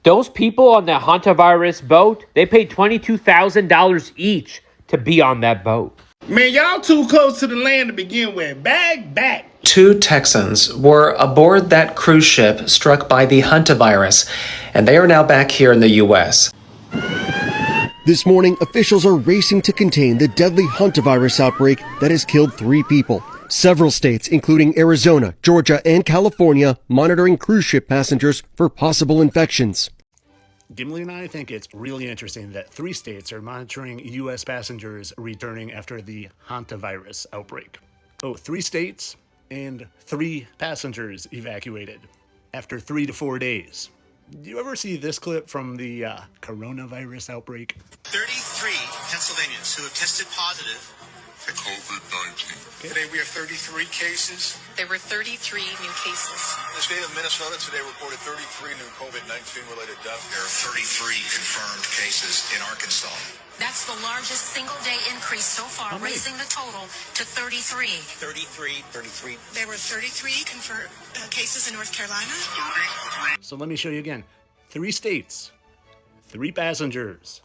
Those people on the hantavirus boat, they paid $22,000 each to be on that boat. Man, y'all too close to the land to begin with. Back. Two Texans were aboard that cruise ship struck by the hantavirus, and they are now back here in the U.S. This morning, officials are racing to contain the deadly hantavirus outbreak that has killed 3 people. Several states, including Arizona, Georgia, and California, monitoring cruise ship passengers for possible infections. Gimli and I think it's really interesting that 3 states are monitoring U.S. passengers returning after the hantavirus outbreak. 3 states and 3 passengers evacuated after 3 to 4 days. Do you ever see this clip from the coronavirus outbreak? 33 Pennsylvanians who have tested positive for COVID-19. Today we have 33 cases. There were 33 new cases. The state of Minnesota today reported 33 new COVID-19 related deaths. There are 33 confirmed cases in Arkansas. That's the largest single-day increase so far, raising the total to 33. 33. There were 33 confirmed cases in North Carolina. 33. So let me show you again. 3 states, 3 passengers,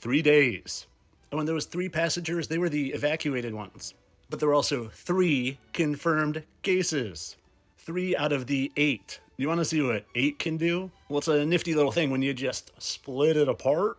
3 days. Oh, and there was 3 passengers. They were the evacuated ones. But there were also 3 confirmed cases. 3 out of the 8. You want to see what 8 can do? Well, it's a nifty little thing when you just split it apart.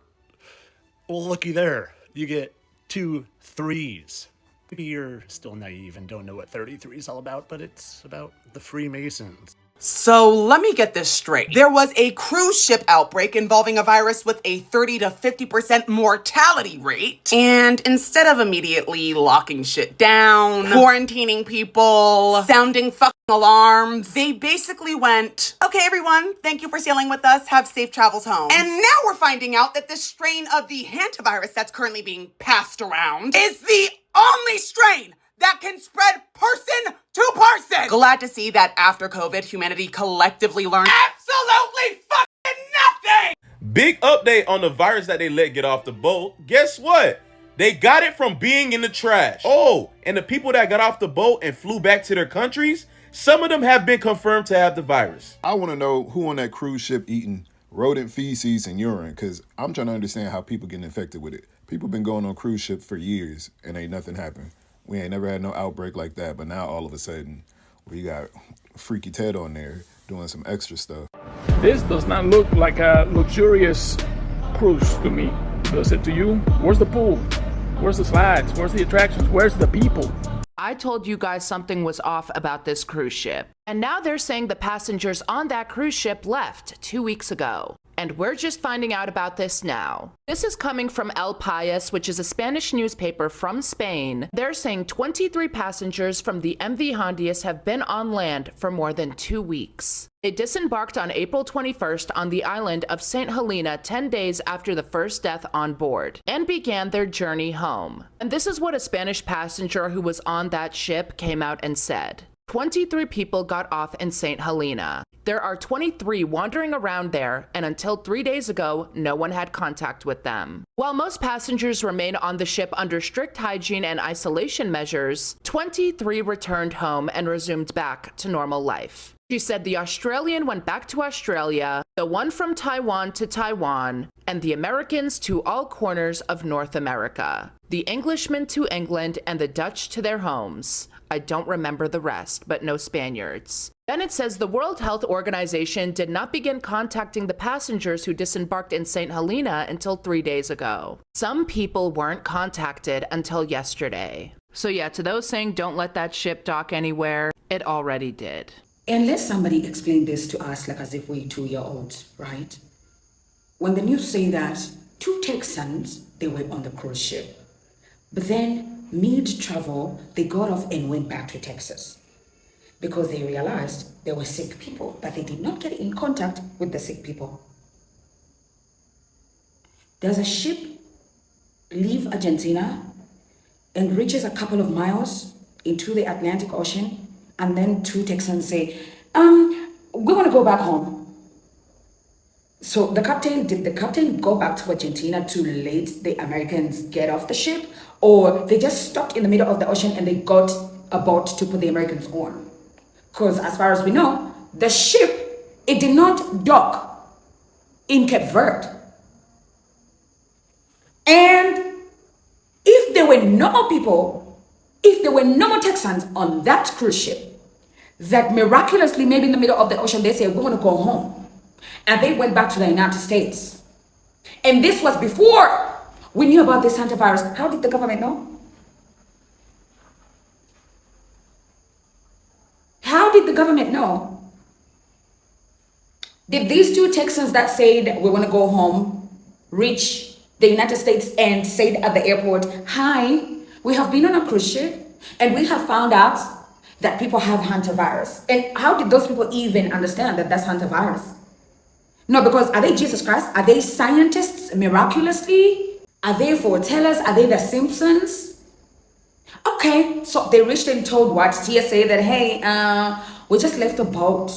Well, looky there. You get 2 3s. Maybe you're still naive and don't know what 33 is all about, but it's about the Freemasons. So let me get this straight. There was a cruise ship outbreak involving a virus with a 30 to 50% mortality rate. And instead of immediately locking shit down, quarantining people, sounding fucking alarms, they basically went, okay, everyone, thank you for sailing with us. Have safe travels home. And now we're finding out that this strain of the hantavirus that's currently being passed around is the only strain that can spread person to person. Glad to see that after COVID, humanity collectively learned absolutely fucking nothing. Big update on the virus that they let get off the boat. Guess what? They got it from being in the trash. Oh, and the people that got off the boat and flew back to their countries, some of them have been confirmed to have the virus. I want to know who on that cruise ship eating rodent feces and urine, because I'm trying to understand how people get infected with it. People been going on cruise ships for years and ain't nothing happened. We ain't never had no outbreak like that, but now all of a sudden, we got Freaky Ted on there doing some extra stuff. This does not look like a luxurious cruise to me. Does it to you? Where's the pool? Where's the slides? Where's the attractions? Where's the people? I told you guys something was off about this cruise ship. And now they're saying the passengers on that cruise ship left 2 weeks ago. And we're just finding out about this now. This is coming from El País, which is a Spanish newspaper from Spain. They're saying 23 passengers from the MV Hondius have been on land for more than 2 weeks. They disembarked on April 21st on the island of St. Helena 10 days after the first death on board and began their journey home. And this is what a Spanish passenger who was on that ship came out and said. 23 people got off in St. Helena. There are 23 wandering around there, and until 3 days ago, no one had contact with them. While most passengers remain on the ship under strict hygiene and isolation measures, 23 returned home and resumed back to normal life. She said the Australian went back to Australia, the one from Taiwan to Taiwan, and the Americans to all corners of North America. The Englishmen to England and the Dutch to their homes. I don't remember the rest, but no Spaniards. Then it says the World Health Organization did not begin contacting the passengers who disembarked in St. Helena until 3 days ago. Some people weren't contacted until yesterday. So yeah, to those saying don't let that ship dock anywhere, it already did. Unless somebody explain this to us like as if we're 2-year-olds, right? When the news say that 2 Texans, they were on the cruise ship. But then mid-travel, they got off and went back to Texas because they realized there were sick people, but they did not get in contact with the sick people. Does a ship leave Argentina and reaches a couple of miles into the Atlantic Ocean, and then 2 Texans say, we want to go back home? So did the captain go back to Argentina to let the Americans get off the ship, or they just stopped in the middle of the ocean and they got a boat to put the Americans on? Because as far as we know, the ship, it did not dock in Cape Verde. And if there were no more people, if there were no more Texans on that cruise ship, that miraculously, maybe in the middle of the ocean, they said, we want to go home. And they went back to the United States. And this was before we knew about this hantavirus. How did the government know? How did the government know? Did these two Texans that said we want to go home reach the United States and said at the airport, hi, we have been on a cruise ship and we have found out that people have hantavirus? And how did those people even understand that that's hantavirus? No, because are they Jesus Christ? Are they scientists miraculously? Are they foretellers? Are they the Simpsons? Okay, so they reached and told what? TSA that, hey, we just left a boat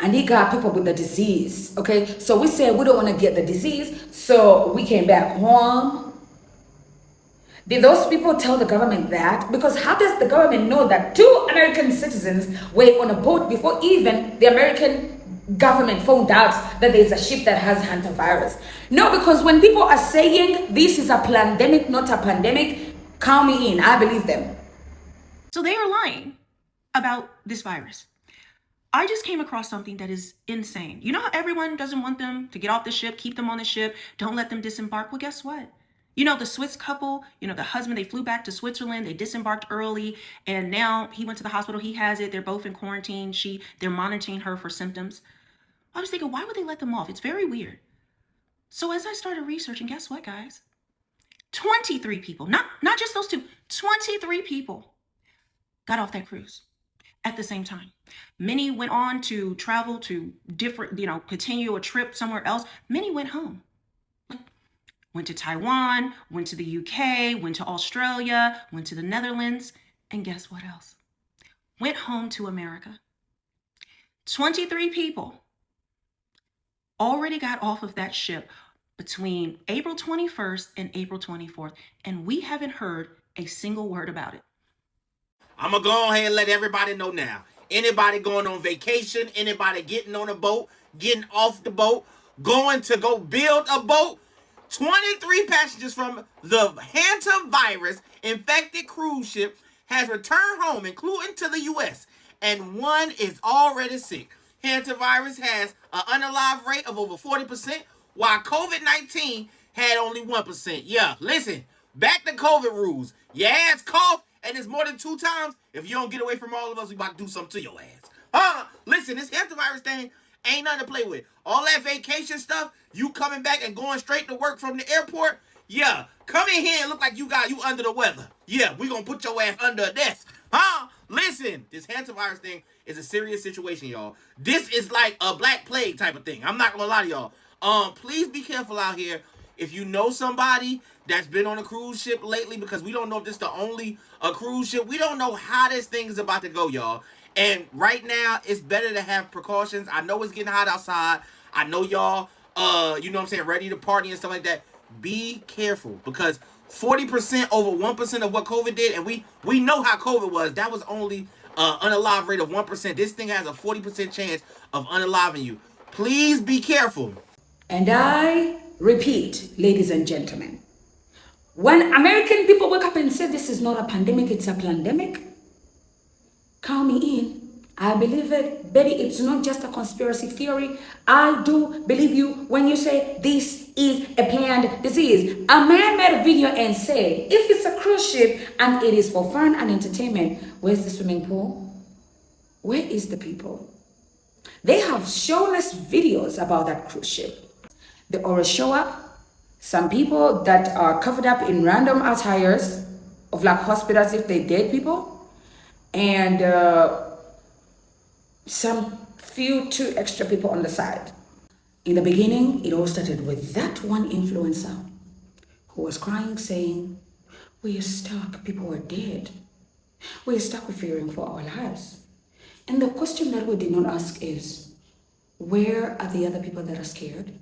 and he got people with the disease. Okay, so we said we don't want to get the disease, so we came back home. Did those people tell the government that? Because how does the government know that 2 American citizens were on a boat before even the American government found out that there's a ship that has hantavirus? No, because when people are saying this is a pandemic, not a pandemic, count me in, I believe them. So they are lying about this virus. I just came across something that is insane. You know how everyone doesn't want them to get off the ship, keep them on the ship, don't let them disembark? Well, guess what? You know, the Swiss couple, you know, the husband, they flew back to Switzerland, they disembarked early, and now he went to the hospital, he has it, they're both in quarantine, they're monitoring her for symptoms. I was thinking, why would they let them off? It's very weird. So as I started researching, guess what, guys? 23 people, not just those two, 23 people got off that cruise at the same time. Many went on to travel to different, continue a trip somewhere else. Many went home. Went to Taiwan, went to the UK, went to Australia, went to the Netherlands, and guess what else? Went home to America. 23 people already got off of that ship between April 21st and April 24th, and we haven't heard a single word about it. I'm going to go ahead and let everybody know now. Anybody going on vacation, anybody getting on a boat, getting off the boat, going to go build a boat, 23 passengers from the hantavirus infected cruise ship has returned home, including to the U.S., and one is already sick. Hantavirus has an unalive rate of over 40%, while COVID-19 had only 1%. Yeah, listen, back to COVID rules. Your ass cough, and it's more than 2 times. If you don't get away from all of us, we about to do something to your ass. Listen, this hantavirus thing ain't nothing to play with. All that vacation stuff, you coming back and going straight to work from the airport, yeah, come in here and look like you under the weather. Yeah, we gonna put your ass under a desk. Listen, this hantavirus thing is a serious situation, y'all. This is like a black plague type of thing. I'm not gonna lie to y'all. Please be careful out here. If you know somebody that's been on a cruise ship lately, because we don't know if this is the only cruise ship. We don't know how this thing is about to go, y'all. And right now, it's better to have precautions. I know it's getting hot outside. I know y'all, ready to party and stuff like that. Be careful, because 40% over 1% of what COVID did, and we know how COVID was. That was only unalive rate of 1%. This thing has a 40% chance of unaliving you. Please be careful. And I repeat, ladies and gentlemen, when American people wake up and say this is not a pandemic, it's a pandemic, count me in. I believe it. Betty, it's not just a conspiracy theory. I do believe you when you say this is a planned disease. A man made a video and said, if it's a cruise ship and it is for fun and entertainment, where's the swimming pool? Where is the people? They have shown us videos about that cruise ship. They always show up. Some people that are covered up in random attires of like hospitals if they dead people. And some two extra people on the side. In the beginning, it all started with that one influencer who was crying, saying, we are stuck, people are dead. We are stuck, we're fearing for our lives. And the question that we did not ask is, where are the other people that are scared?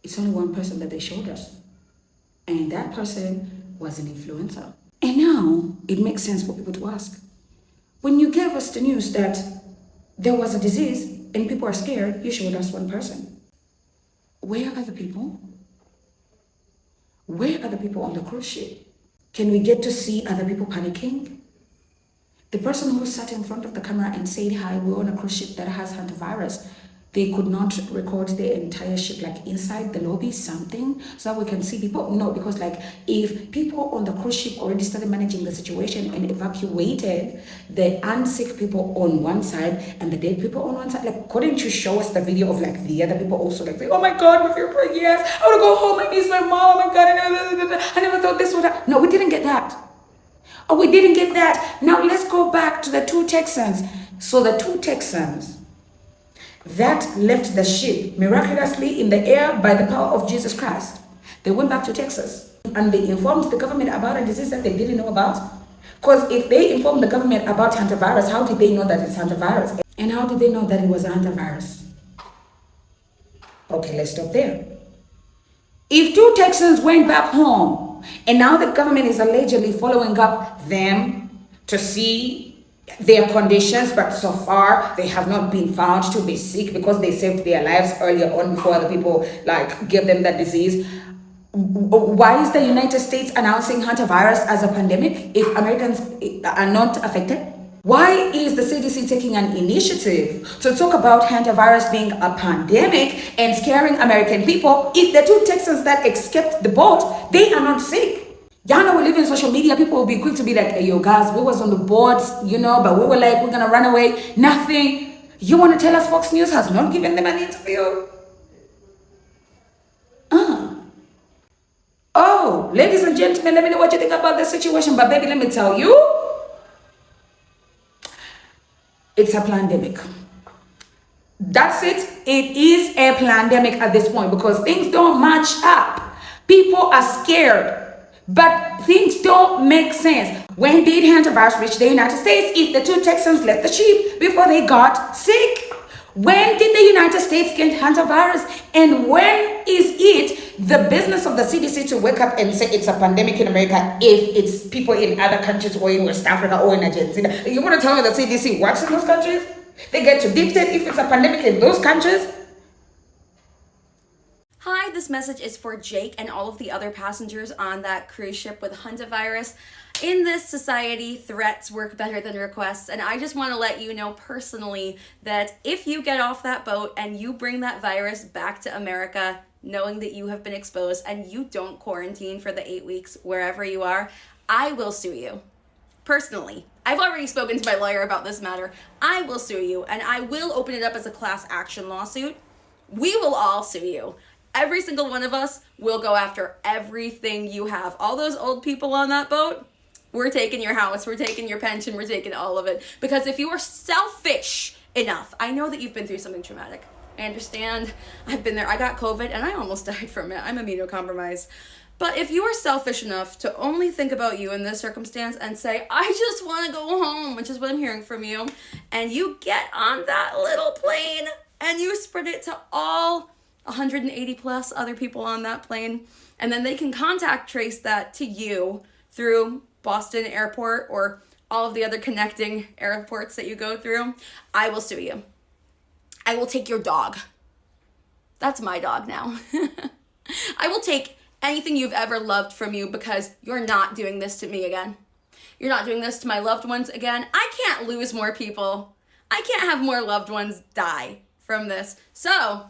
It's only one person that they showed us. And that person was an influencer. And now it makes sense for people to ask. When you gave us the news that there was a disease and people are scared, you showed us one person. Where are the people? Where are the people on the cruise ship? Can we get to see other people panicking? The person who sat in front of the camera and said, hi, we're on a cruise ship that has hantavirus, they could not record the entire ship, like inside the lobby, something, so that we can see people. No, because like if people on the cruise ship already started managing the situation and evacuated the unsick people on one side and the dead people on one side, like couldn't you show us the video of like the other people also like, oh my God, we're here for years, I want to go home, I miss my mom, oh my God, I never thought this would happen. No, we didn't get that. Oh, we didn't get that. Now let's go back to the 2 Texans. So the 2 Texans that left the ship miraculously in the air by the power of Jesus Christ, they went back to Texas and they informed the government about a disease that they didn't know about. Because if they informed the government about hantavirus, how did they know that it's hantavirus? And how did they know that it was a hantavirus? Okay, let's stop there. If 2 Texans went back home and now the government is allegedly following up them to see their conditions, but so far they have not been found to be sick because they saved their lives earlier on before other people like give them that disease. Why is the United States announcing hantavirus as a pandemic if Americans are not affected? Why is the CDC taking an initiative to talk about hantavirus being a pandemic and scaring American people if the 2 Texans that escaped the boat, they are not sick? Y'all know we live in social media. People will be quick to be like, hey, yo, guys, we was on the boards, you know, but we were like, we're going to run away. Nothing. You want to tell us Fox News has not given them an interview? Oh, ladies and gentlemen, let me know what you think about the situation. But baby, let me tell you, it's a pandemic. That's it. It is a pandemic at this point because things don't match up. People are scared. But things don't make sense. When did hantavirus reach the United States if the 2 Texans left the ship before they got sick? When did the United States get hantavirus? And when is it the business of the CDC to wake up and say it's a pandemic in America if it's people in other countries or in West Africa or in Argentina? You want to tell me the CDC works in those countries? They get to dictate if it's a pandemic in those countries? Hi, this message is for Jake and all of the other passengers on that cruise ship with hantavirus. In this society, threats work better than requests, and I just want to let you know personally that if you get off that boat and you bring that virus back to America, knowing that you have been exposed and you don't quarantine for the 8 weeks wherever you are, I will sue you. Personally. I've already spoken to my lawyer about this matter. I will sue you, and I will open it up as a class action lawsuit. We will all sue you. Every single one of us will go after everything you have. All those old people on that boat, we're taking your house, we're taking your pension, we're taking all of it. Because if you are selfish enough, I know that you've been through something traumatic. I understand. I've been there. I got COVID and I almost died from it. I'm immunocompromised. But if you are selfish enough to only think about you in this circumstance and say, I just want to go home, which is what I'm hearing from you, and you get on that little plane and you spread it to all 180 plus other people on that plane, and then they can contact trace that to you through Boston Airport or all of the other connecting airports that you go through, I will sue you. I will take your dog. That's my dog now. I will take anything you've ever loved from you because you're not doing this to me again. You're not doing this to my loved ones again. I can't lose more people. I can't have more loved ones die from this. So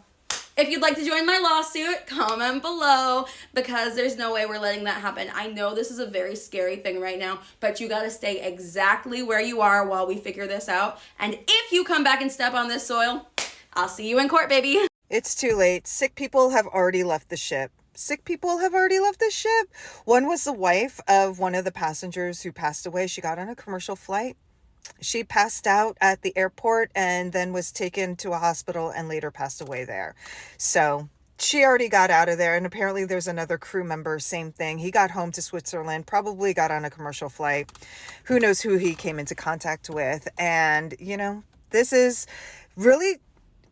if you'd like to join my lawsuit, comment below because there's no way we're letting that happen. I know this is a very scary thing right now, but you gotta stay exactly where you are while we figure this out. And if you come back and step on this soil, I'll see you in court, baby. It's too late. Sick people have already left the ship. Sick people have already left the ship. One was the wife of one of the passengers who passed away. She got on a commercial flight. She passed out at the airport and then was taken to a hospital and later passed away there. So she already got out of there. And apparently there's another crew member, same thing. He got home to Switzerland, probably got on a commercial flight. Who knows who he came into contact with. And, you know, this is really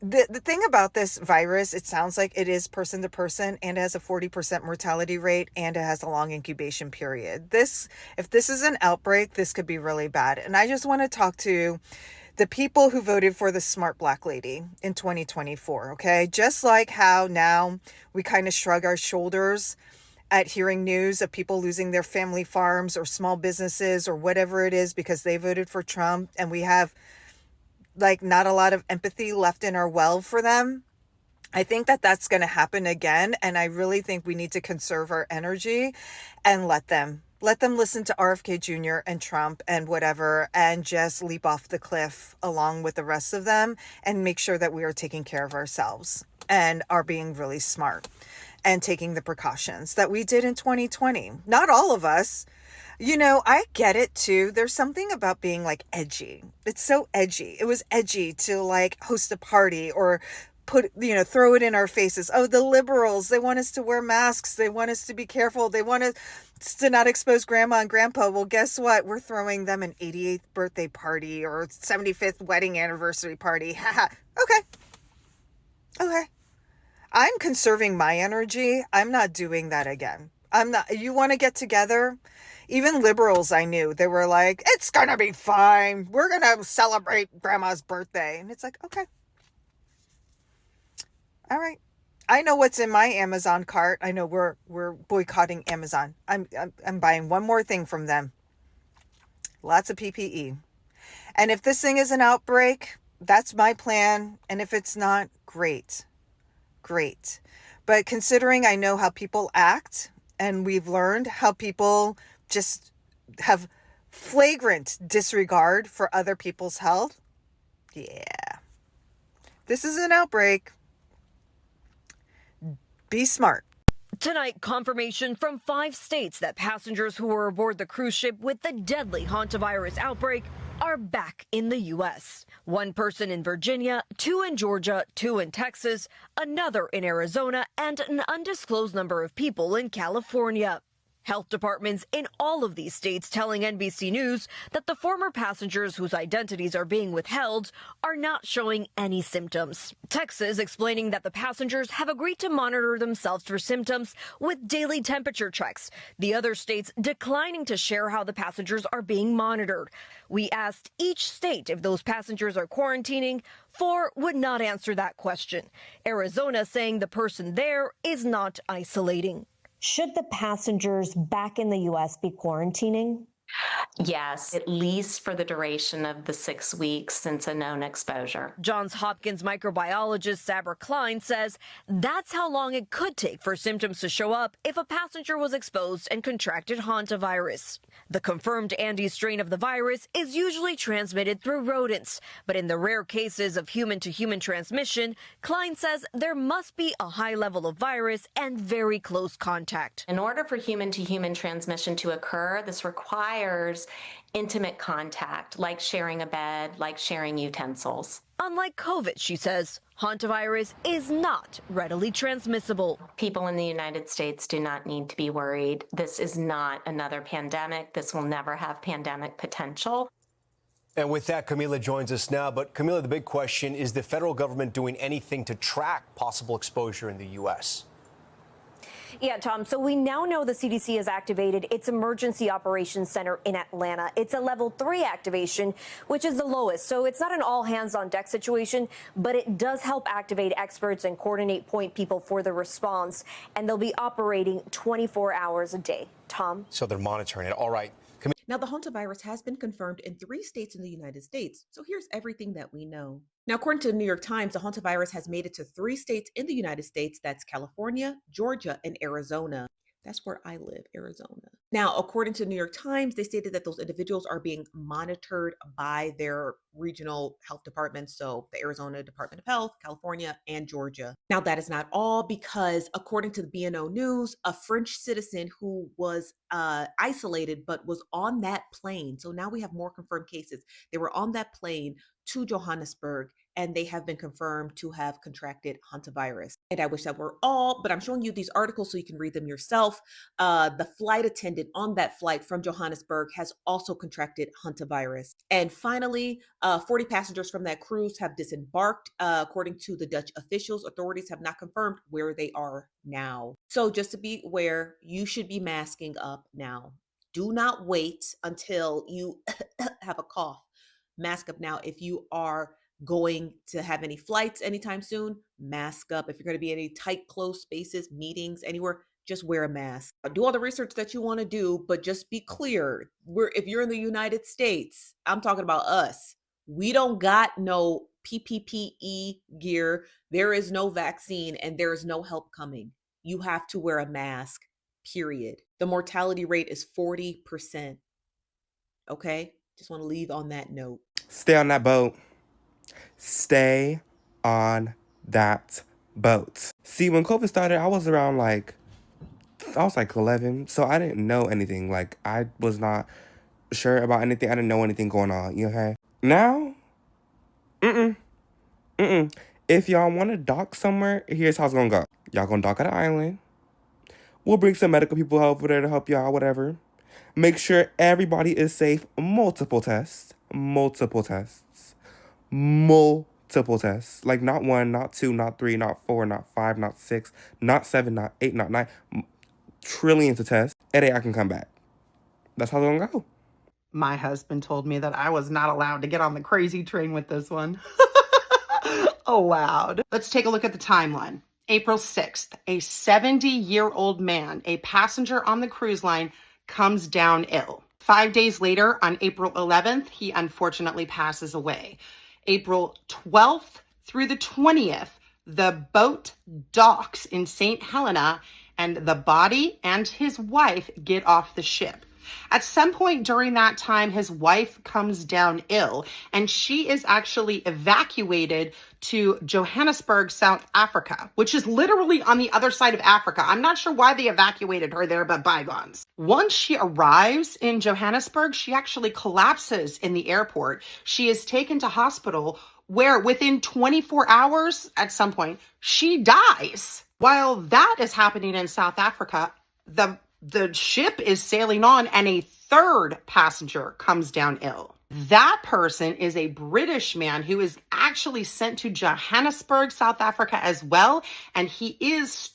the thing about this virus. It sounds like it is person to person and has a 40% mortality rate and it has a long incubation period. If this is an outbreak, this could be really bad. And I just want to talk to The people who voted for the smart black lady in 2024, okay? Just like how now we kind of shrug our shoulders at hearing news of people losing their family farms or small businesses or whatever it is because they voted for Trump, and we have like not a lot of empathy left in our well for them. I think that that's going to happen again, and I really think we need to conserve our energy and let them listen to RFK Jr. and Trump and whatever, and just leap off the cliff along with the rest of them and make sure that we are taking care of ourselves and are being really smart and taking the precautions that we did in 2020. Not all of us. You know, I get it too. There's something about being like edgy. It's so edgy. It was edgy to like host a party or throw it in our faces. Oh, the liberals, they want us to wear masks. They want us to be careful. They want us to not expose grandma and grandpa. Well, guess what? We're throwing them an 88th birthday party or 75th wedding anniversary party. Okay. I'm conserving my energy. I'm not doing that again. You want to get together? Even liberals I knew, they were like, it's going to be fine. We're going to celebrate grandma's birthday. And it's like, okay. All right. I know what's in my Amazon cart. I know we're boycotting Amazon. I'm buying one more thing from them. Lots of PPE. And if this thing is an outbreak, that's my plan. And if it's not, great. But considering I know how people act, and we've learned how people just have flagrant disregard for other people's health. Yeah. This is an outbreak. Be smart. Tonight, confirmation from 5 states that passengers who were aboard the cruise ship with the deadly hantavirus outbreak are back in the U.S. 1 person in Virginia, 2 in Georgia, 2 in Texas, another in Arizona, and an undisclosed number of people in California. Health departments in all of these states telling NBC News that the former passengers whose identities are being withheld are not showing any symptoms. Texas explaining that the passengers have agreed to monitor themselves for symptoms with daily temperature checks. The other states declining to share how the passengers are being monitored. We asked each state if those passengers are quarantining. 4 would not answer that question. Arizona saying the person there is not isolating. Should the passengers back in the U.S. be quarantining? Yes, at least for the duration of the 6 weeks since a known exposure. Johns Hopkins microbiologist Sabra Klein says that's how long it could take for symptoms to show up if a passenger was exposed and contracted hantavirus. The confirmed Andes strain of the virus is usually transmitted through rodents, but in the rare cases of human-to-human transmission, Klein says there must be a high level of virus and very close contact. In order for human-to-human transmission to occur, this requires intimate contact, like sharing a bed, like sharing utensils. Unlike COVID, she says, hantavirus is not readily transmissible. People in the United States do not need to be worried. This is not another pandemic. This will never have pandemic potential. And with that, Camila joins us now. But Camila, the big question, is the federal government doing anything to track possible exposure in the U.S.? Yeah, Tom. So we now know the CDC has activated its Emergency Operations Center in Atlanta. It's a level 3 activation, which is the lowest. So it's not an all hands on deck situation, but it does help activate experts and coordinate point people for the response. And they'll be operating 24 hours a day. Tom? So they're monitoring it. All right. Now, the hantavirus has been confirmed in 3 states in the United States. So here's everything that we know. Now, according to the New York Times, the hantavirus has made it to 3 states in the United States. That's California, Georgia, and Arizona. That's where I live, Arizona. Now, according to the New York Times, they stated that those individuals are being monitored by their regional health departments. So the Arizona Department of Health, California, and Georgia. Now, that is not all, because according to the BNO News, a French citizen who was isolated but was on that plane. So now we have more confirmed cases. They were on that plane to Johannesburg, and they have been confirmed to have contracted hantavirus. And I wish that were all, but I'm showing you these articles so you can read them yourself. The flight attendant on that flight from Johannesburg has also contracted hantavirus. And finally, 40 passengers from that cruise have disembarked. According to the Dutch officials, authorities have not confirmed where they are now. So just to be aware, you should be masking up now. Do not wait until you have a cough. mask up now. If you are going to have any flights anytime soon, mask up. If you're going to be in any tight, close spaces, meetings, anywhere, just wear a mask. Do all the research that you want to do, but just be clear. If you're in the United States, I'm talking about us. We don't got no PPE gear. There is no vaccine and there is no help coming. You have to wear a mask, period. The mortality rate is 40%. Okay? Just want to leave on that note. Stay on that boat. Stay on that boat. See, when COVID started, I was around like 11, so I didn't know anything. Like, I was not sure about anything. I didn't know anything going on, you okay? Now, if y'all want to dock somewhere, here's how it's gonna go. Y'all gonna dock at an island. We'll bring some medical people over there to help y'all, whatever. Make sure everybody is safe. Multiple tests. Like, not 1, not 2, not 3, not 4, not 5, not 6, not 7, not 8, not 9. Trillions of tests. And then I can come back. That's how it's gonna go. My husband told me that I was not allowed to get on the crazy train with this one. Allowed. Let's take a look at the timeline. April 6th, a 70-year-old man, a passenger on the cruise line, comes down ill. 5 days later, on April 11th, he unfortunately passes away. April 12th through the 20th, the boat docks in St. Helena, and the body and his wife get off the ship. At some point during that time, his wife comes down ill, and she is actually evacuated to Johannesburg, South Africa, which is literally on the other side of Africa. I'm not sure why they evacuated her there, but bygones. Once she arrives in Johannesburg, she actually collapses in the airport. She is taken to hospital where within 24 hours, at some point, she dies. While that is happening in South Africa, the ship is sailing on and a third passenger comes down ill. That person is a British man who is actually sent to Johannesburg, South Africa as well, and he is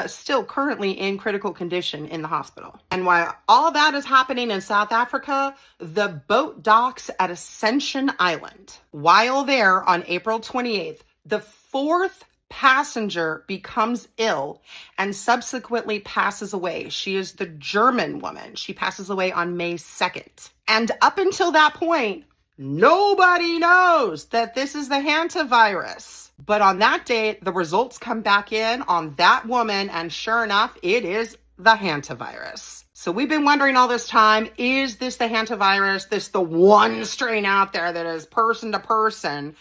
still currently in critical condition in the hospital. And while all that is happening in South Africa, the boat docks at Ascension Island. While there on April 28th, the fourth passenger becomes ill and subsequently passes away. She is the German woman. She passes away on May 2nd. And up until that point, nobody knows that this is the hantavirus. But on that day, the results come back in on that woman, and sure enough, it is the hantavirus. So we've been wondering all this time, is this the hantavirus? This the one strain out there that is person to person?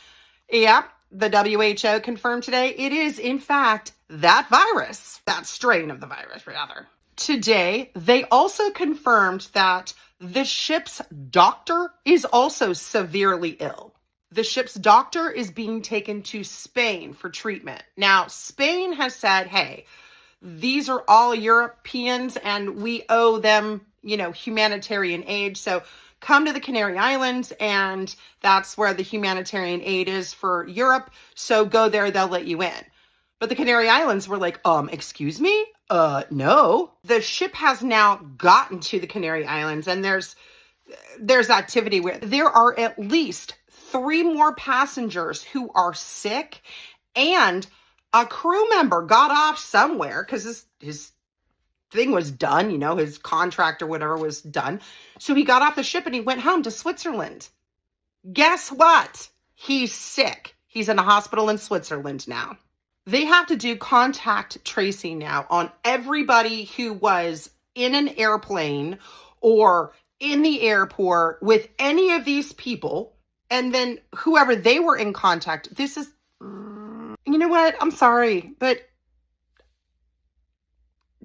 Yep. The WHO confirmed today it is, in fact, that virus, that strain of the virus, rather. Today, they also confirmed that the ship's doctor is also severely ill. The ship's doctor is being taken to Spain for treatment. Now, Spain has said, hey, these are all Europeans and we owe them, humanitarian aid. So come to the Canary Islands, and that's where the humanitarian aid is for Europe. So go there, they'll let you in. But the Canary Islands were like, excuse me? No. The ship has now gotten to the Canary Islands, and there's activity where there are at least 3 more passengers who are sick, and a crew member got off somewhere because his thing was done, his contract or whatever was done. So he got off the ship and he went home to Switzerland. Guess what? He's sick. He's in a hospital in Switzerland now. They have to do contact tracing now on everybody who was in an airplane or in the airport with any of these people, and then whoever they were in contact. This is, you know what? I'm sorry, but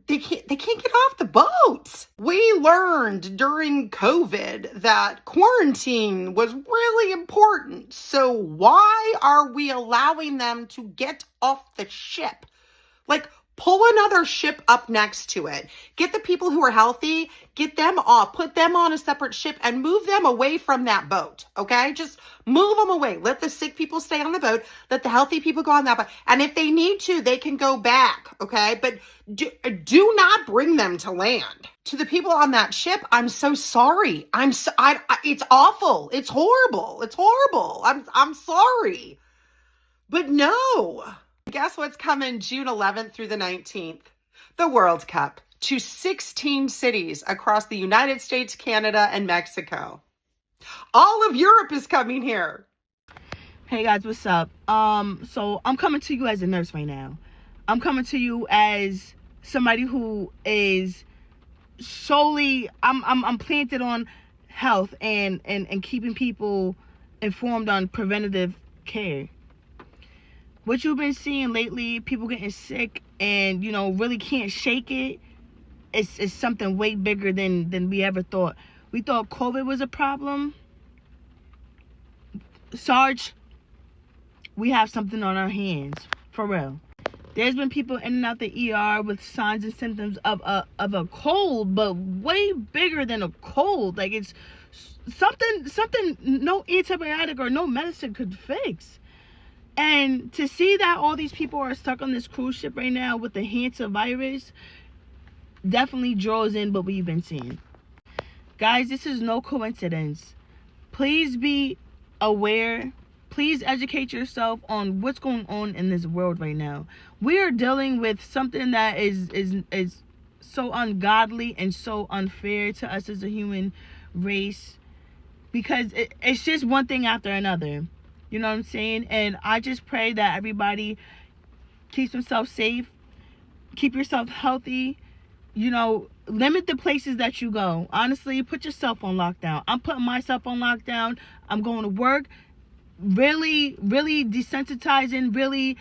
They can't get off the boat. We learned during COVID that quarantine was really important. So why are we allowing them to get off the ship? Like, Pull another ship up next to it. Get the people who are healthy, get them off, put them on a separate ship and move them away from that boat, okay? Just move them away. Let the sick people stay on the boat. Let the healthy people go on that boat. And if they need to, they can go back, okay? But do not bring them to land. To the people on that ship, I'm so sorry. It's awful. It's horrible. It's horrible. I'm sorry. But no. Guess what's coming June 11th through the 19th? The World Cup to 16 cities across the United States, Canada, and Mexico. All of Europe is coming here. Hey guys, what's up? So I'm coming to you as a nurse right now. I'm coming to you as somebody who is solely, I'm planted on health and keeping people informed on preventative care. What you've been seeing lately, people getting sick and, you know, really can't shake it, it's something way bigger than we ever thought. We thought COVID was a problem. Sarge, we have something on our hands, for real. There's been people in and out the ER with signs and symptoms of a cold, but way bigger than a cold. Like it's something no antibiotic or no medicine could fix. And to see that all these people are stuck on this cruise ship right now with the hantavirus definitely draws in what we've been seeing. Guys, this is no coincidence. Please be aware. Please educate yourself on what's going on in this world right now. We are dealing with something that is so ungodly and so unfair to us as a human race, because it's just one thing after another. You know what I'm saying? And I just pray that everybody keeps themselves safe, keep yourself healthy, you know, limit the places that you go. Honestly, put yourself on lockdown. I'm putting myself on lockdown. I'm going to work, really desensitizing, really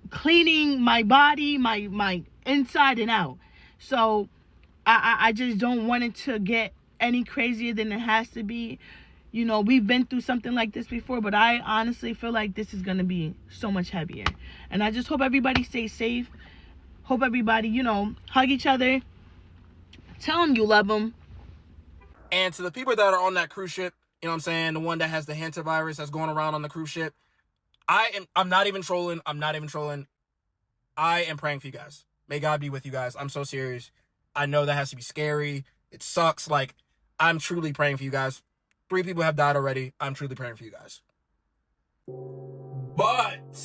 cleaning my body, my inside and out. So I just don't want it to get any crazier than it has to be. You know, we've been through something like this before, but I honestly feel like this is going to be so much heavier. And I just hope everybody stays safe. Hope everybody, you know, hug each other. Tell them you love them. And to the people that are on that cruise ship, you know what I'm saying, the one that has the hantavirus that's going around on the cruise ship, I'm not even trolling. I am praying for you guys. May God be with you guys. I'm so serious. I know that has to be scary. It sucks. Like, I'm truly praying for you guys. 3 people have died already. I'm truly praying for you guys. But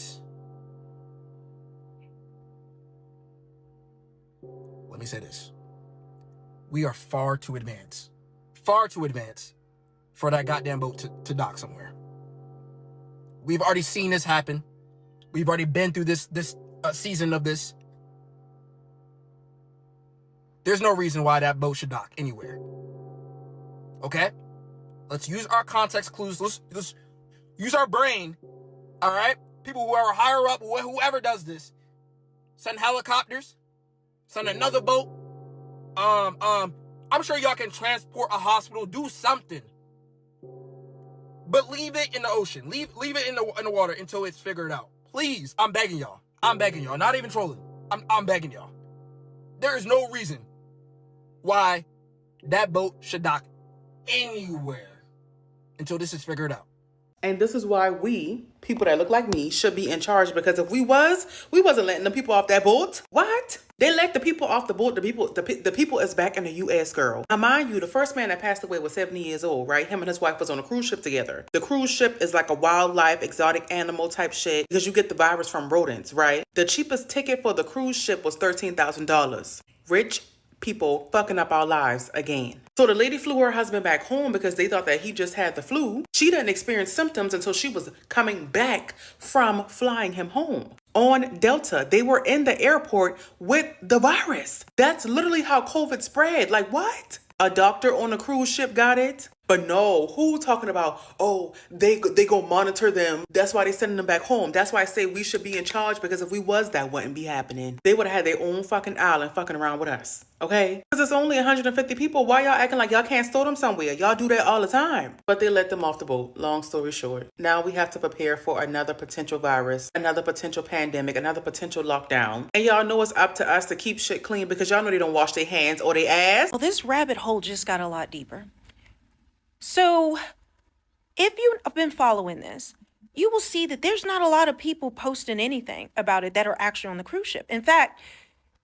let me say this. We are far too advanced for that goddamn boat to dock somewhere. We've already seen this happen. We've already been through this season of this. There's no reason why that boat should dock anywhere. Okay? Let's use our context clues. Let's use our brain. All right? People who are higher up, whoever does this, send helicopters, send another boat. I'm sure y'all can transport a hospital, do something. But leave it in the ocean. Leave it in the water until it's figured out. Please, I'm begging y'all. Not even trolling. I'm begging y'all. There is no reason why that boat should dock anywhere until this is figured out. And this is why we, people that look like me, should be in charge, because if we wasn't letting the people off that boat. What? They let the people off the boat. The people is back in the U.S., girl. Now, mind you, the first man that passed away was 70 years old, right? Him and his wife was on a cruise ship together. The cruise ship is like a wildlife, exotic animal type shit, because you get the virus from rodents, right? The cheapest ticket for the cruise ship was $13,000. Rich people fucking up our lives again. So the lady flew her husband back home because they thought that he just had the flu. She didn't experience symptoms until she was coming back from flying him home. On Delta, they were in the airport with the virus. That's literally how COVID spread. Like, what? A doctor on a cruise ship got it. But no, who talking about, oh, they go monitor them. That's why they sending them back home. That's why I say we should be in charge, because if we was, that wouldn't be happening. They would have had their own fucking island fucking around with us. Okay? Because it's only 150 people. Why y'all acting like y'all can't store them somewhere? Y'all do that all the time. But they let them off the boat. Long story short. Now we have to prepare for another potential virus, another potential pandemic, another potential lockdown. And y'all know it's up to us to keep shit clean, because y'all know they don't wash their hands or their ass. Well, this rabbit hole just got a lot deeper. So, if you've been following this, you will see that there's not a lot of people posting anything about it that are actually on the cruise ship. In fact,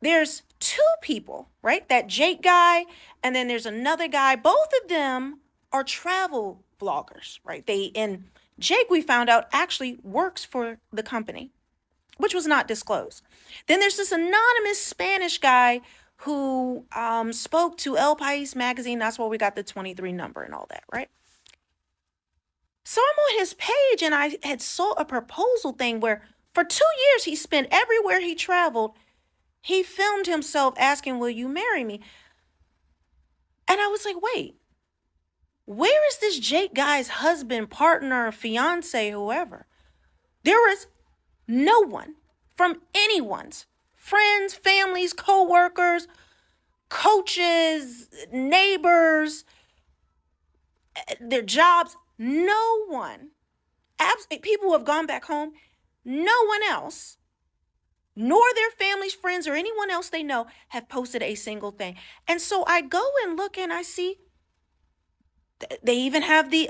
there's two people, right? That Jake guy, and then there's another guy. Both of them are travel vloggers, right? And Jake, we found out, actually works for the company, which was not disclosed. Then there's this anonymous Spanish guy who spoke to El País magazine. That's where we got the 23 number and all that, right? So I'm on his page, and I had saw a proposal thing where for 2 years he spent everywhere he traveled. He filmed himself asking, will you marry me? And I was like, wait, where is this Jake guy's husband, partner, fiance, whoever? There is no one from anyone's friends, families, co-workers, coaches, neighbors, their jobs, no one. People who have gone back home, no one else, nor their families, friends, or anyone else they know have posted a single thing. And so I go and look, and I see they even have he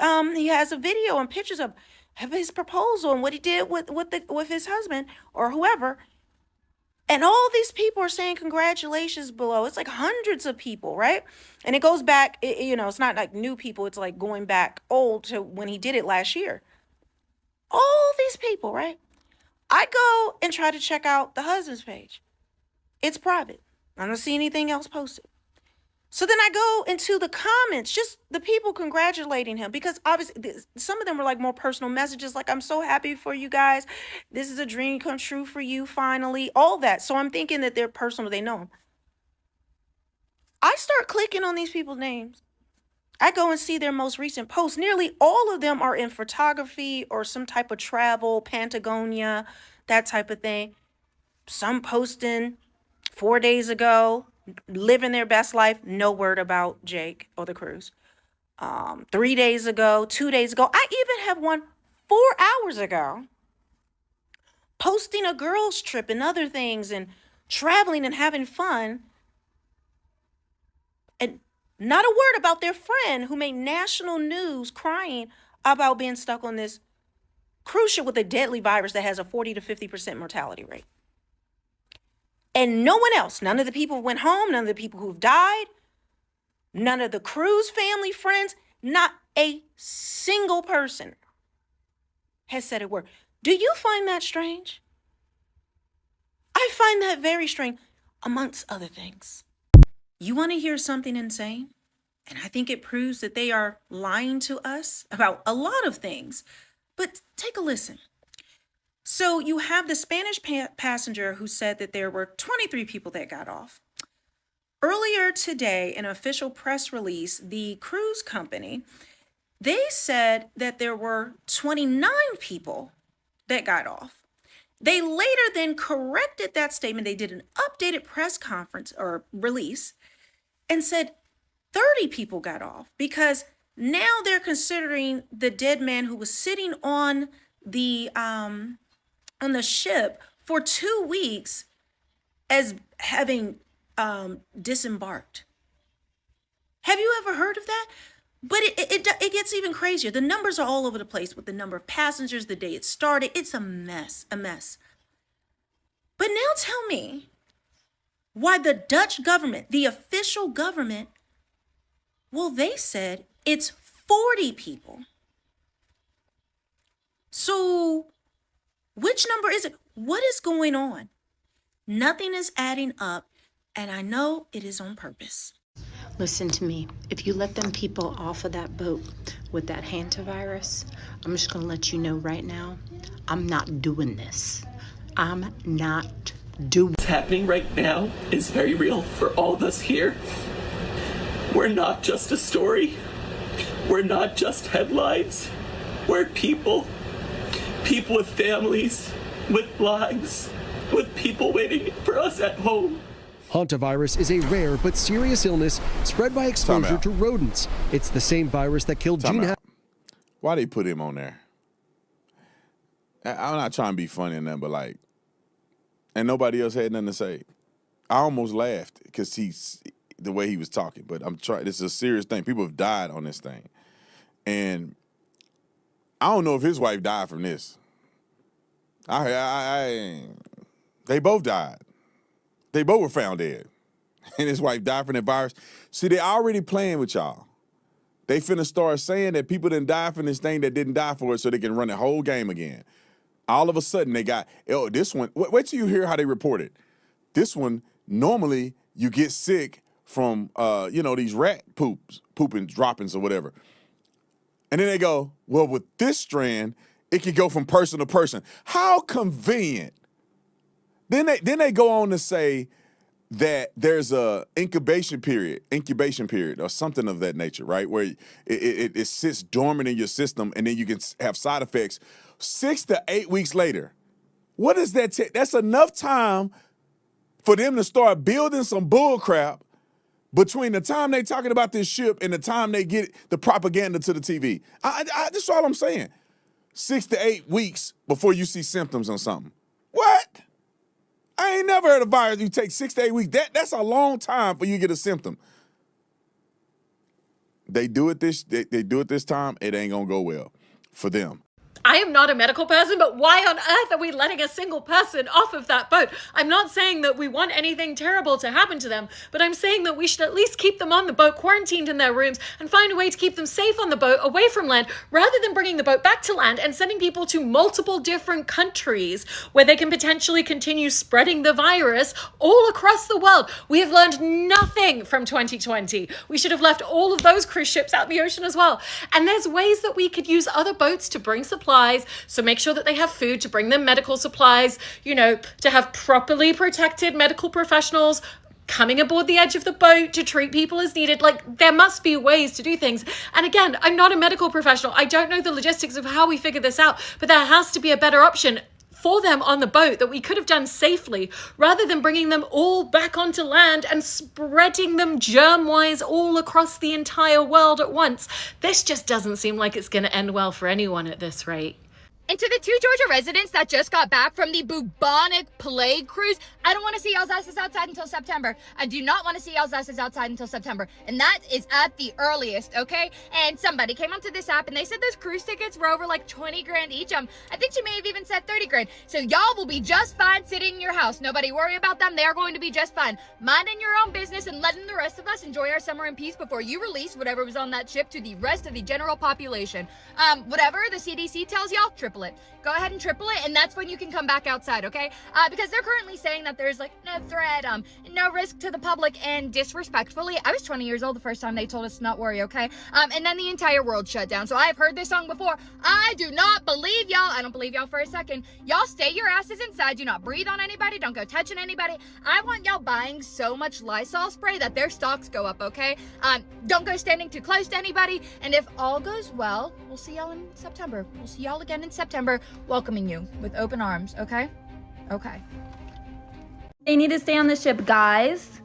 has a video and pictures of his proposal and what he did with his husband or whoever. And all these people are saying congratulations below. It's like hundreds of people, right? And it goes back, it's not like new people. It's like going back old to when he did it last year. All these people, right? I go and try to check out the husband's page. It's private. I don't see anything else posted. So then I go into the comments, just the people congratulating him, because obviously some of them were like more personal messages, like, I'm so happy for you guys. This is a dream come true for you, finally, all that. So I'm thinking that they're personal, they know him. I start clicking on these people's names. I go and see their most recent posts. Nearly all of them are in photography or some type of travel, Patagonia, that type of thing. Some posting 4 days ago, living their best life, no word about Jake or the cruise. 3 days ago, 2 days ago, I even have one 4 hours ago posting a girls trip and other things and traveling and having fun, and not a word about their friend who made national news crying about being stuck on this cruise ship with a deadly virus that has a 40 to 50% mortality rate. And no one else, none of the people who went home, none of the people who've died, none of the cruise family, friends, not a single person has said a word. Do you find that strange? I find that very strange, amongst other things. You want to hear something insane? And I think it proves that they are lying to us about a lot of things. But take a listen. So you have the Spanish passenger who said that there were 23 people that got off. Earlier today, in an official press release, the cruise company, they said that there were 29 people that got off. They later then corrected that statement. They did an updated press conference or release and said 30 people got off, because now they're considering the dead man who was sitting on the ship for 2 weeks as having disembarked. Have you ever heard of that? But it gets even crazier. The numbers are all over the place with the number of passengers, the day it started. It's a mess. But now tell me why the Dutch government, the official government, well, they said it's 40 people. So which number is it? What is going on? Nothing is adding up, and I know it is on purpose. Listen to me. If you let them people off of that boat with that hantavirus, I'm just going to let you know right now, I'm not doing this. I'm not doing What's happening right now is very real for all of us here. We're not just a story. We're not just headlines. We're people. People with families, with lives, with people waiting for us at home. Hantavirus is a rare but serious illness spread by exposure to rodents. It's the same virus that killed Gene. Why they put him on there? I'm not trying to be funny or nothing, but like, and nobody else had nothing to say. I almost laughed because the way he was talking, but I'm trying. This is a serious thing. People have died on this thing, and I don't know if his wife died from this. They both died. They both were found dead, and his wife died from that virus. See, they already playing with y'all. They finna start saying that people didn't die from this thing that didn't die for it, so they can run the whole game again. All of a sudden, they got this one. Wait till you hear how they report it. This one, normally you get sick from these rat pooping droppings or whatever. And then they go, well, with this strand, it can go from person to person. How convenient. Then they go on to say that there's a incubation period or something of that nature, right? Where it sits dormant in your system and then you can have side effects 6 to 8 weeks later. What does that take? That's enough time for them to start building some bull crap between the time they talking about this ship and the time they get the propaganda to the TV. That's all I'm saying. 6 to 8 weeks before you see symptoms on something. What? I ain't never heard of a virus you take 6 to 8 weeks. That's a long time for you to get a symptom. They do it this time, it ain't gonna go well for them. I am not a medical person, but why on earth are we letting a single person off of that boat? I'm not saying that we want anything terrible to happen to them, but I'm saying that we should at least keep them on the boat, quarantined in their rooms, and find a way to keep them safe on the boat, away from land, rather than bringing the boat back to land and sending people to multiple different countries where they can potentially continue spreading the virus all across the world. We have learned nothing from 2020. We should have left all of those cruise ships out in the ocean as well. And there's ways that we could use other boats to bring supplies. So make sure that they have food, to bring them medical supplies, to have properly protected medical professionals coming aboard the edge of the boat to treat people as needed. Like, there must be ways to do things. And again, I'm not a medical professional. I don't know the logistics of how we figure this out, but there has to be a better option for them on the boat that we could have done safely, rather than bringing them all back onto land and spreading them germ-wise all across the entire world at once. This just doesn't seem like it's going to end well for anyone at this rate. And to the 2 Georgia residents that just got back from the bubonic plague cruise, I don't want to see y'all's asses outside until September. I do not want to see y'all's asses outside until September. And that is at the earliest, okay? And somebody came onto this app and they said those cruise tickets were over like 20 grand each. I think she may have even said 30 grand. So y'all will be just fine sitting in your house. Nobody worry about them. They are going to be just fine. Minding your own business and letting the rest of us enjoy our summer in peace before you release whatever was on that ship to the rest of the general population. Whatever the CDC tells y'all, triple it. Go ahead and triple it, and that's when you can come back outside, okay? Because they're currently saying that there's like no threat, no risk to the public, and disrespectfully, I was 20 years old the first time they told us to not worry, okay? And then the entire world shut down. So I've heard this song before. I do not believe y'all. I don't believe y'all for a second. Y'all stay your asses inside. Do not breathe on anybody. Don't go touching anybody. I want y'all buying so much Lysol spray that their stocks go up, okay? Don't go standing too close to anybody. And if all goes well, we'll see y'all in September. We'll see y'all again in September, welcoming you with open arms, okay? Okay. They need to stay on the ship, guys.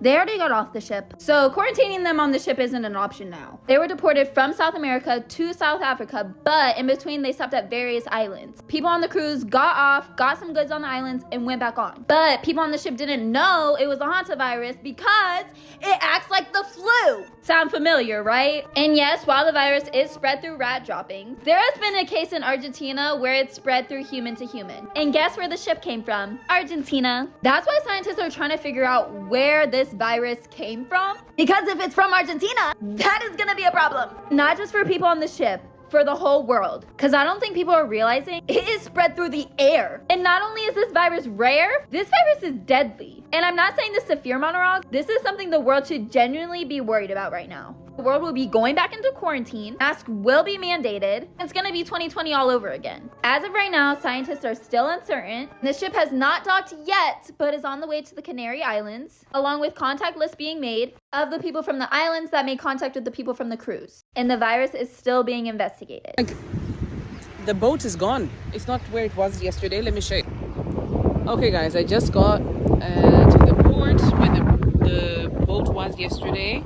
They already got off the ship, so quarantining them on the ship isn't an option now. They were deported from South America to South Africa, but in between they stopped at various islands. People on the cruise got off, got some goods on the islands, and went back on. But people on the ship didn't know it was a hantavirus because it acts like the flu. Sound familiar, right? And yes, while the virus is spread through rat droppings, there has been a case in Argentina where it's spread through human to human. And guess where the ship came from? Argentina. That's why scientists are trying to figure out where this virus came from. Because if it's from Argentina, that is gonna be a problem. Not just for people on the ship, for the whole world. Because I don't think people are realizing it is spread through the air. And not only is this virus rare, this virus is deadly. And I'm not saying this to fear monologue. This is something the world should genuinely be worried about right now. The world will be going back into quarantine. Masks will be mandated. It's going to be 2020 all over again. As of right now, scientists are still uncertain. The ship has not docked yet, but is on the way to the Canary Islands, along with contact lists being made of the people from the islands that made contact with the people from the cruise. And the virus is still being investigated. The boat is gone. It's not where it was yesterday. Let me show you. Okay, guys, I just got to the port where the boat was yesterday.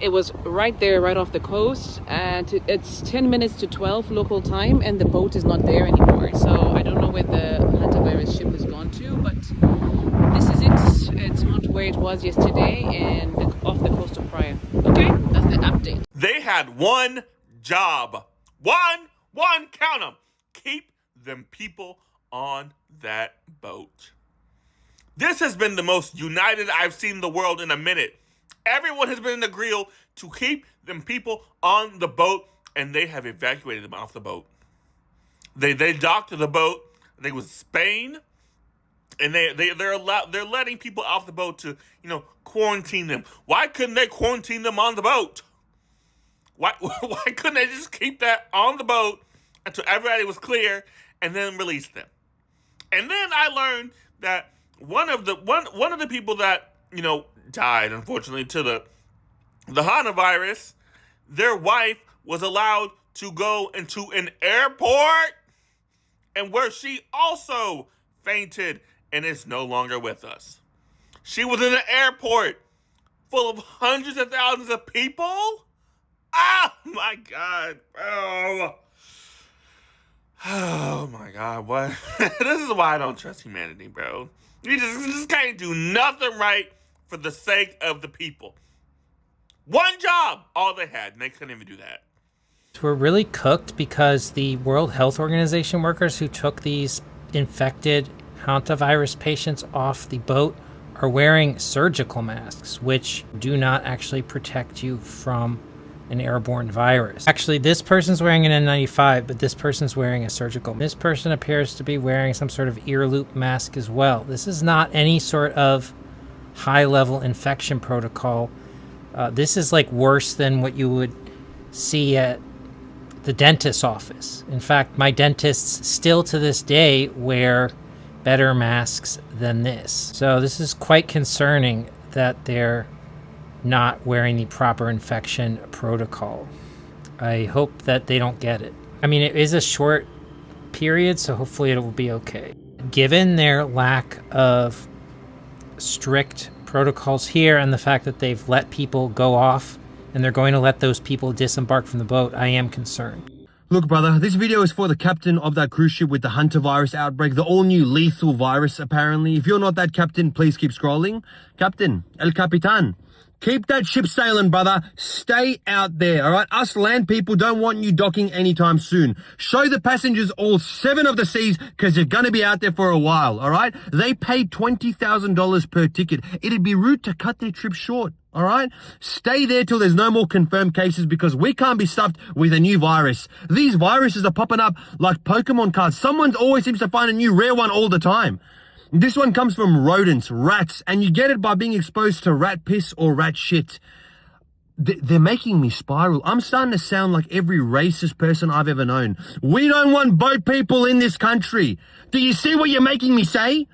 It was right there, right off the coast, and it's 10 minutes to 12 local time, and the boat is not there anymore. So I don't know where the hantavirus ship has gone to, but this is it. It's not where it was yesterday and off the coast of Praia. Okay, that's the update. They had one job. One, count them. Keep them people on that boat. This has been the most united I've seen the world in a minute. Everyone has been in agreement to keep them people on the boat, and they have evacuated them off the boat. They docked the boat. They was Spain, and they're letting people off the boat to quarantine them. Why couldn't they quarantine them on the boat? Why couldn't they just keep that on the boat until everybody was clear and then release them? And then I learned that one of the people that died, unfortunately, to the hantavirus, their wife was allowed to go into an airport, and where she also fainted and is no longer with us. She was in an airport full of hundreds of thousands of people. Oh my God, bro. Oh my God, what? This is why I don't trust humanity, bro. You just can't do nothing right for the sake of the people. One job, all they had, and they couldn't even do that. We're really cooked because the World Health Organization workers who took these infected hantavirus patients off the boat are wearing surgical masks, which do not actually protect you from an airborne virus. Actually, this person's wearing an N95, but this person's wearing a surgical. This person appears to be wearing some sort of ear loop mask as well. This is not any sort of high-level infection protocol. This is like worse than what you would see at the dentist's office. In fact, my dentists still to this day wear better masks than this. So this is quite concerning that they're not wearing the proper infection protocol. I hope that they don't get it. I mean, it is a short period, so hopefully it will be okay. Given their lack of strict protocols here and the fact that they've let people go off and they're going to let those people disembark from the boat, I am concerned. Look, brother, this video is for the captain of that cruise ship with the hantavirus outbreak, the all-new lethal virus, apparently. If you're not that captain, please keep scrolling. Captain, El Capitan, keep that ship sailing, brother. Stay out there, all right? Us land people don't want you docking anytime soon. Show the passengers all 7 of the seas because you're going to be out there for a while, all right? They paid $20,000 per ticket. It'd be rude to cut their trip short. All right? Stay there till there's no more confirmed cases because we can't be stuffed with a new virus. These viruses are popping up like Pokemon cards. Someone always seems to find a new rare one all the time. This one comes from rodents, rats, and you get it by being exposed to rat piss or rat shit. They're making me spiral. I'm starting to sound like every racist person I've ever known. We don't want boat people in this country. Do you see what you're making me say?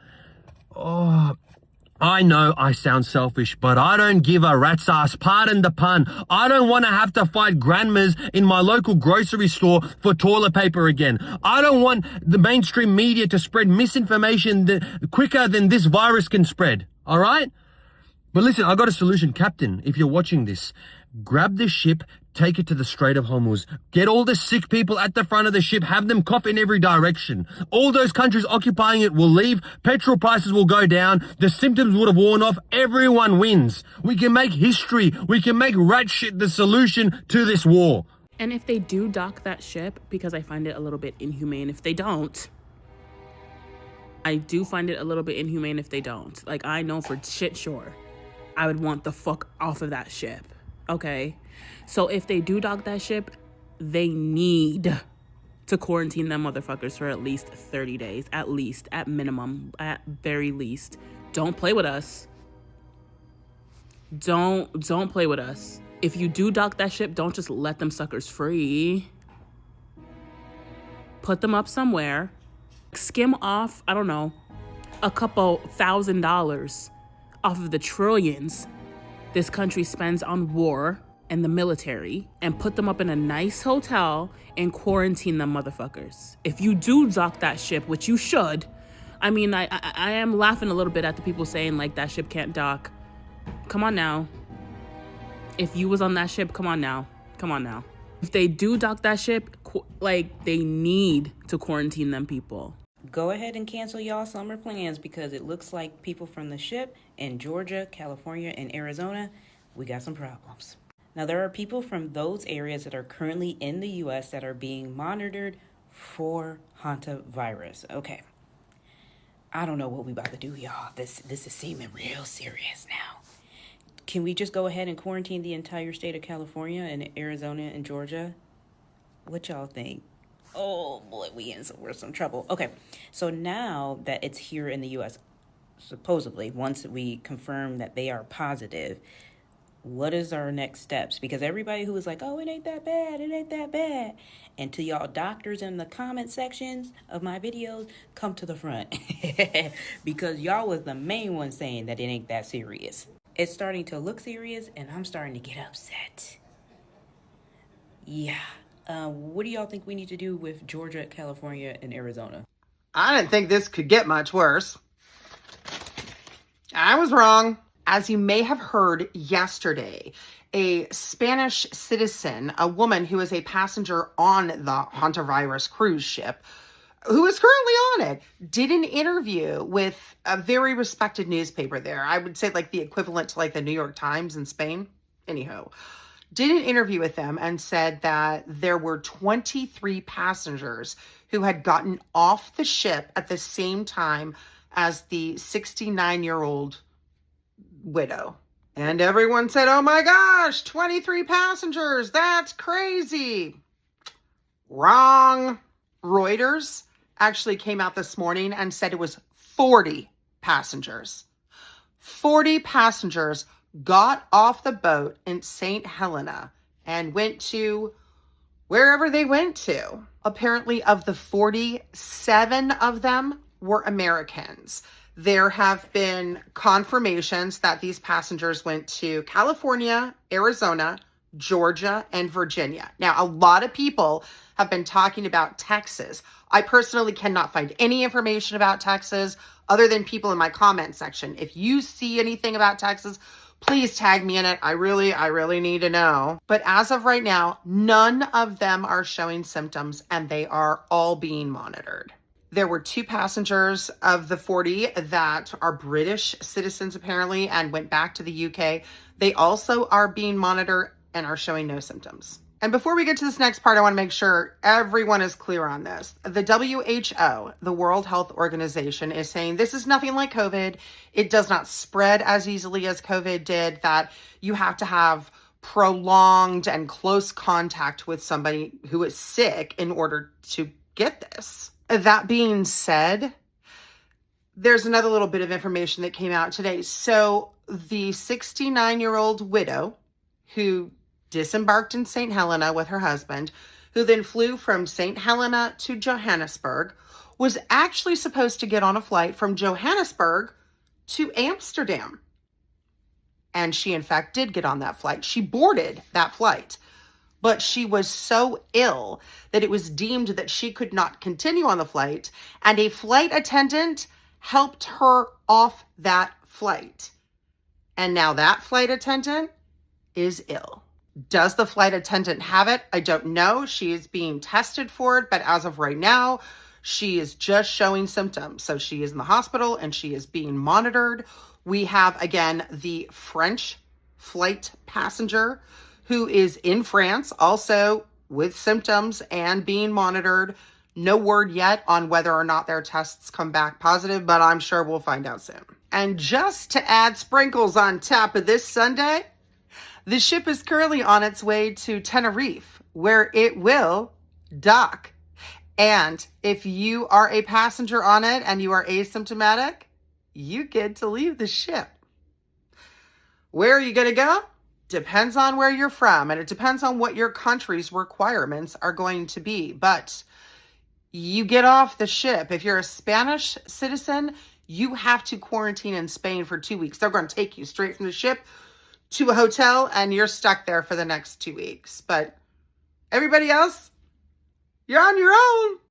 Oh, I know I sound selfish, but I don't give a rat's ass, pardon the pun. I don't want to have to fight grandmas in my local grocery store for toilet paper again. I don't want the mainstream media to spread misinformation quicker than this virus can spread, all right? But listen, I got a solution. Captain, if you're watching this, grab the ship, take it to the Strait of Hormuz. Get all the sick people at the front of the ship, have them cough in every direction. All those countries occupying it will leave, petrol prices will go down, the symptoms would have worn off, everyone wins. We can make history, we can make rat shit the solution to this war. And if they do dock that ship, because I find it a little bit inhumane if they don't, I do find it a little bit inhumane if they don't. Like, I know for shit sure, I would want the fuck off of that ship. Okay, so if they do dock that ship, they need to quarantine them motherfuckers for at least 30 days, at least, at minimum, at very least. Don't play with us. Don't play with us. If you do dock that ship, don't just let them suckers free. Put them up somewhere. Skim off, I don't know, a couple $1,000 off of the trillions this country spends on war and the military, and put them up in a nice hotel and quarantine them motherfuckers. If you do dock that ship, which you should, I mean, I am laughing a little bit at the people saying like that ship can't dock. Come on now. If you was on that ship, come on now. Come on now. If they do dock that ship, like, they need to quarantine them people. Go ahead and cancel y'all summer plans, because it looks like people from the ship in Georgia, California, and Arizona, we got some problems. Now, there are people from those areas that are currently in the U.S. that are being monitored for hantavirus. Okay. I don't know what we about to do, y'all. This is seeming real serious now. Can we just go ahead and quarantine the entire state of California and Arizona and Georgia? What y'all think? Oh boy, we in some trouble. Okay, so now that it's here in the U.S., supposedly, once we confirm that they are positive, what is our next steps? Because everybody who is like, oh, it ain't that bad, it ain't that bad. And to y'all doctors in the comment sections of my videos, come to the front. Because y'all was the main ones saying that it ain't that serious. It's starting to look serious, and I'm starting to get upset. Yeah. What do y'all think we need to do with Georgia, California, and Arizona? I didn't think this could get much worse. I was wrong. As you may have heard yesterday, a Spanish citizen, a woman who is a passenger on the hantavirus cruise ship, who is currently on it, did an interview with a very respected newspaper there. I would say like the equivalent to like the New York Times in Spain. Anyhow, did an interview with them and said that there were 23 passengers who had gotten off the ship at the same time as the 69-year-old widow. And everyone said, oh my gosh, 23 passengers, that's crazy. Wrong. Reuters actually came out this morning and said it was 40 passengers. 40 passengers got off the boat in St. Helena and went to wherever they went to. Apparently, of the 47 of them were Americans. There have been confirmations that these passengers went to California, Arizona, Georgia, and Virginia. Now, a lot of people have been talking about Texas. I personally cannot find any information about Texas other than people in my comment section. If you see anything about Texas, please tag me in it. I really need to know. But as of right now, none of them are showing symptoms, and they are all being monitored. There were 2 passengers of the 40 that are British citizens apparently and went back to the UK. They also are being monitored and are showing no symptoms. And before we get to this next part, I want to make sure everyone is clear on this. The WHO, the World Health Organization, is saying this is nothing like COVID. It does not spread as easily as COVID did, that you have to have prolonged and close contact with somebody who is sick in order to get this. That being said, there's another little bit of information that came out today. So the 69-year-old widow who disembarked in St. Helena with her husband, who then flew from St. Helena to Johannesburg, was actually supposed to get on a flight from Johannesburg to Amsterdam. And she, in fact, did get on that flight. She boarded that flight. But she was so ill that it was deemed that she could not continue on the flight, and a flight attendant helped her off that flight. And now that flight attendant is ill. Does the flight attendant have it? I don't know. She is being tested for it, but as of right now, she is just showing symptoms. So she is in the hospital and she is being monitored. We have, again, the French flight passenger who is in France, also with symptoms and being monitored. No word yet on whether or not their tests come back positive, but I'm sure we'll find out soon. And just to add sprinkles on top of this sundae, the ship is currently on its way to Tenerife, where it will dock. And if you are a passenger on it and you are asymptomatic, you get to leave the ship. Where are you going to go? depends on where you're from, and it depends on what your country's requirements are going to be. But you get off the ship. If you're a Spanish citizen, you have to quarantine in Spain for 2 weeks. They're going to take you straight from the ship to a hotel, and you're stuck there for the next 2 weeks. But everybody else, you're on your own.